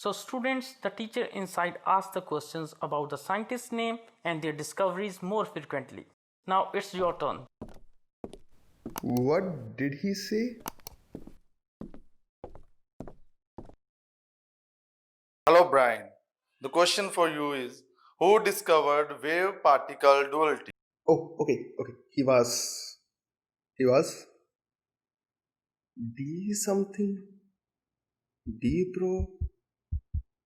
So students, the teacher inside asks the questions about the scientist's name and their discoveries more frequently. Now it's your turn. What did he say? Hello, Brian. The question for you is, who discovered wave particle duality? Oh, okay. He was D something. D bro.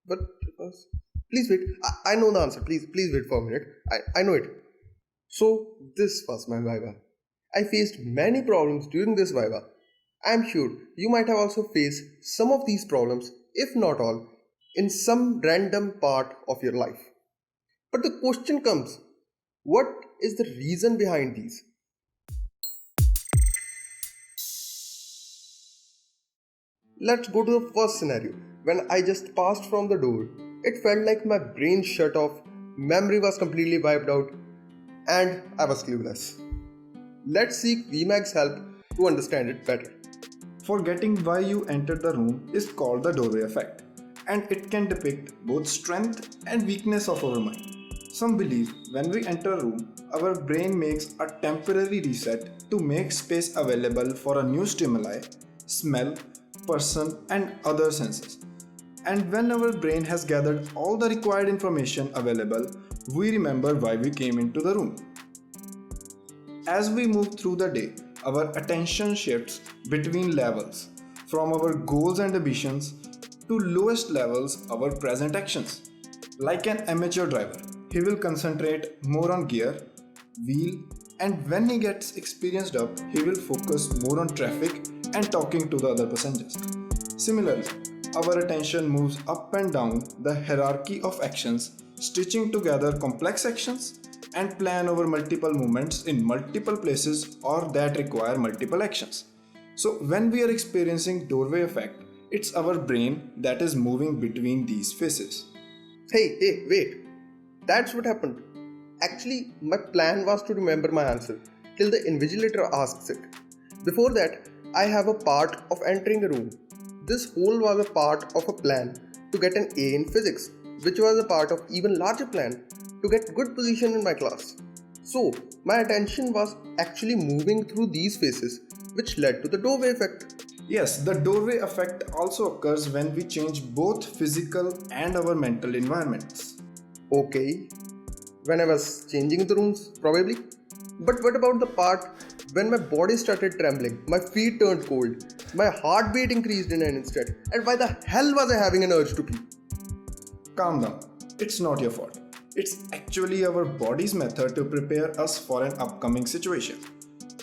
But it was. Please wait. I know the answer. Please wait for a minute. I know it. So this was my Viva. I faced many problems during this Viva. I'm sure you might have also faced some of these problems, if not all, in some random part of your life. But the question comes, what is the reason behind these? Let's go to the first scenario. When I just passed from the door, it felt like my brain shut off, memory was completely wiped out, and I was clueless. Let's seek VMAG's help to understand it better. Forgetting why you entered the room is called the doorway effect, and it can depict both strength and weakness of our mind. Some believe when we enter a room, our brain makes a temporary reset to make space available for a new stimuli, smell, person, and other senses. And when our brain has gathered all the required information available, we remember why we came into the room. As we move through the day, our attention shifts between levels, from our goals and ambitions to lowest levels, our present actions. Like an amateur driver, he will concentrate more on gear, wheel, and when he gets experienced up, he will focus more on traffic and talking to the other passengers. Similarly, our attention moves up and down the hierarchy of actions, stitching together complex actions and plan over multiple movements in multiple places or that require multiple actions. So when we are experiencing doorway effect, it's our brain that is moving between these phases. Hey, wait. That's what happened. Actually, my plan was to remember my answer till the invigilator asks it. Before that, I have a part of entering a room. This whole was a part of a plan to get an A in physics, which was a part of even larger plan to get good position in my class. So, my attention was actually moving through these phases, which led to the doorway effect. Yes, the doorway effect also occurs when we change both physical and our mental environments. Okay, when I was changing the rooms, probably. But what about the part when my body started trembling, my feet turned cold, my heartbeat increased in an instant, and why the hell was I having an urge to pee? Calm down, it's not your fault. It's actually our body's method to prepare us for an upcoming situation.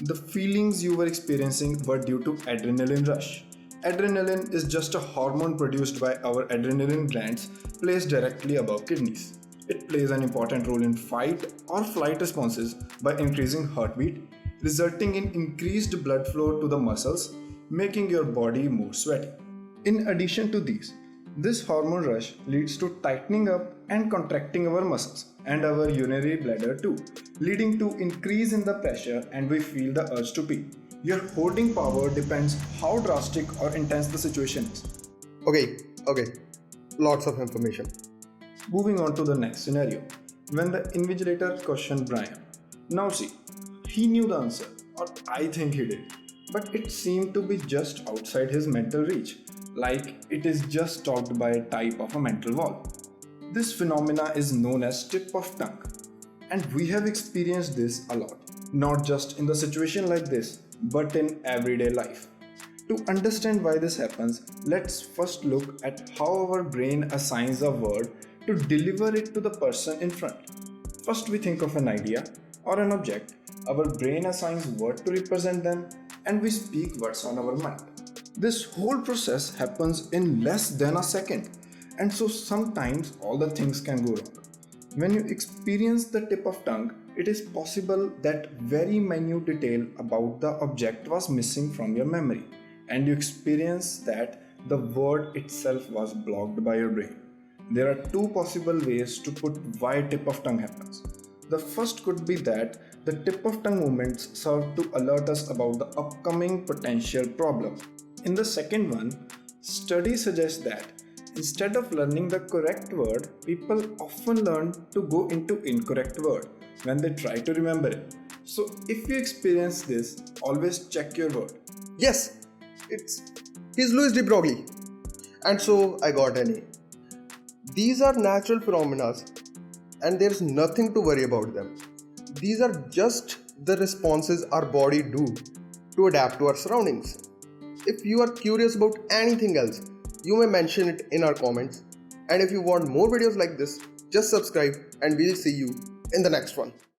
The feelings you were experiencing were due to adrenaline rush. Adrenaline is just a hormone produced by our adrenaline glands placed directly above kidneys. It plays an important role in fight or flight responses by increasing heartbeat, resulting in increased blood flow to the muscles, making your body more sweaty. In addition to these, this hormone rush leads to tightening up and contracting our muscles and our urinary bladder too, leading to increase in the pressure and we feel the urge to pee. Your holding power depends how drastic or intense the situation is. Okay, lots of information. Moving on to the next scenario, when the invigilator questioned Brian. Now see, he knew the answer, or I think he did, but it seemed to be just outside his mental reach, like it is just stopped by a type of a mental wall. This phenomena is known as tip of tongue, and we have experienced this a lot, not just in the situation like this, but in everyday life. To understand why this happens, let's first look at how our brain assigns a word to deliver it to the person in front. First, we think of an idea or an object. Our brain assigns words to represent them, and we speak what's on our mind. This whole process happens in less than a second, and so sometimes all the things can go wrong. When you experience the tip of tongue, it is possible that very minute detail about the object was missing from your memory, and you experience that the word itself was blocked by your brain. There are two possible ways to put why tip of tongue happens. The first could be that the tip of tongue movements serve to alert us about the upcoming potential problem. In the second one, studies suggest that Instead of learning the correct word, people often learn to go into incorrect word when they try to remember it. So if you experience this, always check your word. Yes, he's Louis de Broglie. And so I got an A. These are natural phenomena and there's nothing to worry about them. These are just the responses our body do to adapt to our surroundings. If you are curious about anything else, you may mention it in our comments. And if you want more videos like this, just subscribe and we'll see you in the next one.